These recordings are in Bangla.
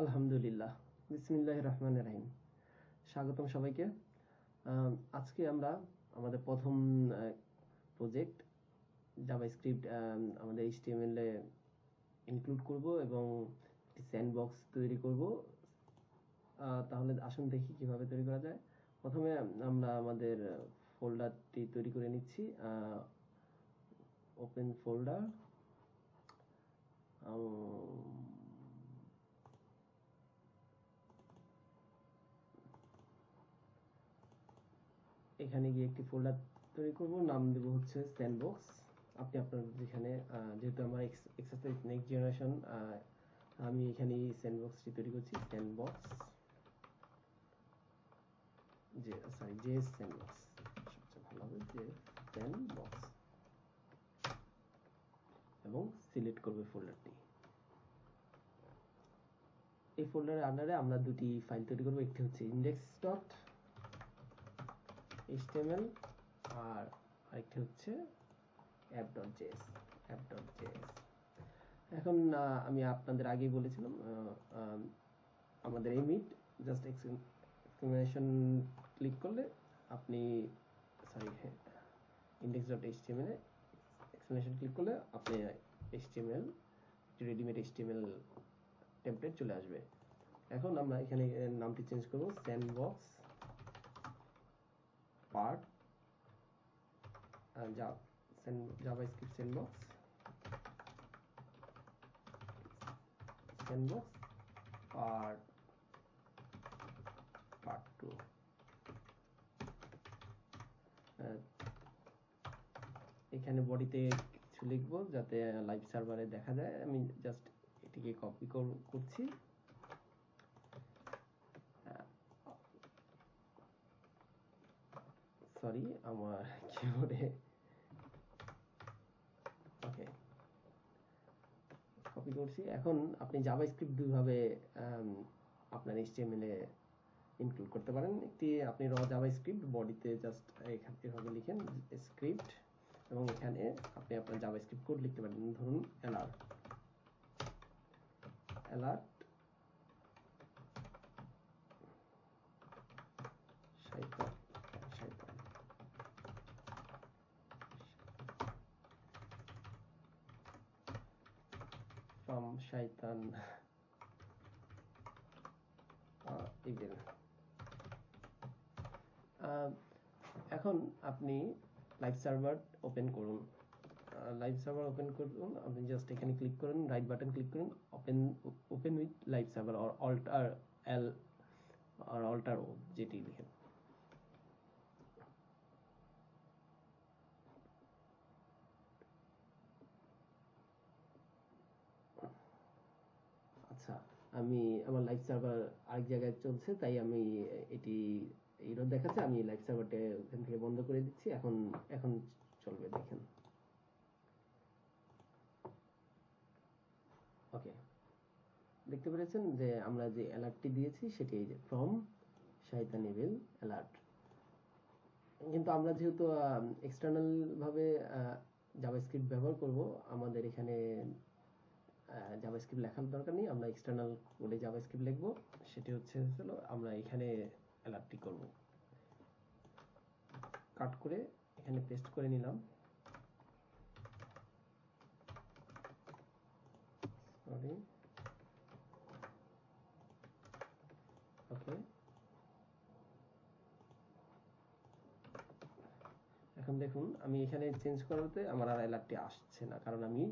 আলহামদুলিল্লাহ, বিসমিল্লাহির রহমানির রহিম। স্বাগতম সবাইকে। আজকে আমরা আমাদের প্রথম প্রজেক্ট জাভাস্ক্রিপ্ট আমাদের HTML এ ইনক্লুড করব এবং একটি স্যান্ডবক্স তৈরি করব। তাহলে আসুন দেখি কিভাবে তৈরি করা যায়। প্রথমে আমরা আমাদের ফোল্ডারটি তৈরি করে নিচ্ছি। ওপেন ফোল্ডার, এখানে গিয়ে একটি ফোল্ডার তৈরি করব, নাম দেব হচ্ছে স্যান্ডবক্স। আপনি আপনার যেখানে, যেহেতু আমার এক্সারসাইজ নেক্সট জেনারেশন, আমি এখানে স্যান্ডবক্সটি তৈরি করছি। স্যান্ডবক্স জেএস স্যান্ডবক্স সবচেয়ে ভালো হবে, যে স্যান্ডবক্স, এবং সিলেক্ট করবে ফোল্ডারটি। এই ফোল্ডারের আন্ডারে আমরা দুটি ফাইল তৈরি করব। একটি হচ্ছে index.html আর আরেকটি হচ্ছে app.js। এখন আমি আপনাদের আগেই বলেছিলাম, আমাদের এমিট জাস্ট এক্সক্লেমেশন ক্লিক করলে আপনি index.html এ এক্সক্লেমেশন ক্লিক করলে আপনি HTML রেডিমেড HTML টেমপ্লেট চলে আসবে। এখন আমরা এখানে নামটি চেঞ্জ করব, sandbox part JavaScript sandbox part 2। এখানে বডিতে কিছু লিখব যাতে লাইভ সার্ভারে দেখা যায়। আমি জাস্ট এটিকে কপি করছি। সরি, আমার কিবোর্ডে ওকে কপি করছি। এখন আপনি জাভাস্ক্রিপ্ট দুইভাবে আপনার HTML এ ইনক্লুড করতে পারেন। একটি আপনি র জাভাস্ক্রিপ্ট বডিতে জাস্ট এভাবে লিখেন স্ক্রিপ্ট, এবং এখানে আপনি আপনার জাভাস্ক্রিপ্ট কোড লিখতে পারেন। ধরুন অ্যালার্ট from shaitan evil। এখন আপনি লাইভ সার্ভার ওপেন করুন। আপনি জাস্ট এখানে ক্লিক করুন, রাইট বাটন ক্লিক করুন, open with live server or alter O, যেটি লিখেন। আচ্ছা, আমি আমার লাইভ সার্ভার আরেক জায়গায় চলছে, তাই আমি এটি এরর দেখাচ্ছে। আমি লাইভ সার্ভারটা ওখান থেকে বন্ধ করে দিচ্ছি। এখন চলবে, দেখেন। ওকে, দেখতে পেরেছেন যে আমরা যে অ্যালার্টটি দিয়েছি সেটি এই যে ফ্রম শয়তান ইভিল অ্যালার্ট। কিন্তু আমরা যেহেতু এক্সটার্নাল ভাবে জাভাস্ক্রিপ্ট ব্যবহার করব, আমাদের এখানে জাভাস্ক্রিপ্ট লেখার দরকার নেই। আমরা এক্সটার্নাল কোডে জাভাস্ক্রিপ্ট লিখব। সেটি হচ্ছে আমরা এখানে অ্যালার্টটি করব। কাট করে এখানে পেস্ট করে নিলাম। সরি, ওকে। এখন দেখুন, আমি এখানে চেঞ্জ করাতে আমার আর অ্যালার্টটি আসছে না, কারণ আমি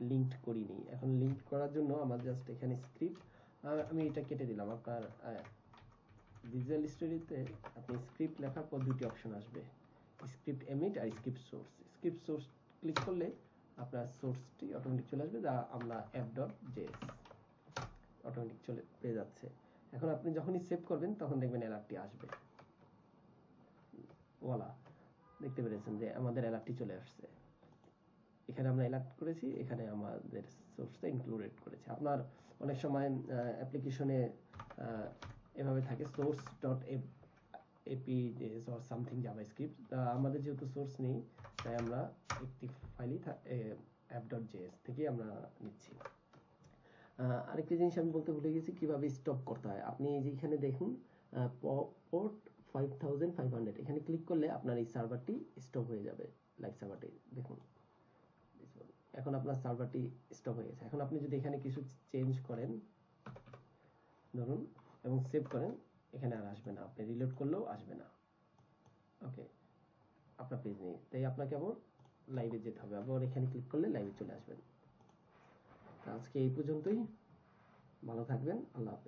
লিঙ্কড করিনি। এখন লিঙ্ক করার জন্য আমার জাস্ট এখানে স্ক্রিপ্ট, আমি এটা কেটে দিলাম। আপনার ভিজুয়াল স্টুডিওতে আপনি স্ক্রিপ্ট লেখার পর দুটি অপশন আসবে, স্ক্রিপ্ট এমিট আর script source. Script source click করলে আপনার সোর্সটি অটোমেটিক চলে আসবে, যা আমরা app.js অটোমেটিক পেয়ে যাচ্ছে। এখন আপনি যখনই সেভ করবেন তখন দেখবেন অ্যালার্টটি আসবে। ওয়ালা, দেখতে পেরেছেন যে আমাদের অ্যালার্টটি চলে আসছে। এখানে আমরা অ্যালার্ট করেছি, এখানে আমাদের সোর্সটা ইনক্লুডেড করেছে। আপনার অনেক সময় অ্যাপ্লিকেশনে এভাবে থাকে source.apjs or something javascript। আমাদের যেহেতু সোর্স নেই, তাই আমরা একটি ফাইলই app.js থেকে আমরা নিচ্ছি। আরেকটা জিনিস আমি বলতে ভুলে গেছি কিভাবে স্টপ করতে হয়। আপনি এই যে এখানে দেখুন পোর্ট 5500 এখানে ক্লিক করলে আপনার এই সার্ভারটি স্টপ হয়ে যাবে। লাইভ সার্ভারটি দেখুন, এখন আপনার সার্ভারটি স্টপ হয়ে গেছে। এখন আপনি যদি এখানে কিছু চেঞ্জ করেন ধরুন এবং সেভ করেন, এখানে আর আসবে না, আপনি রিলোড করলেও আসবে না। ওকে, আপনার পেজ নেই, তাই আপনাকে আবার লাইভে যেতে হবে। আবার এখানে ক্লিক করলে লাইভে চলে আসবেন। আজকে এই পর্যন্তই, ভালো থাকবেন, আল্লাহ হাফেজ।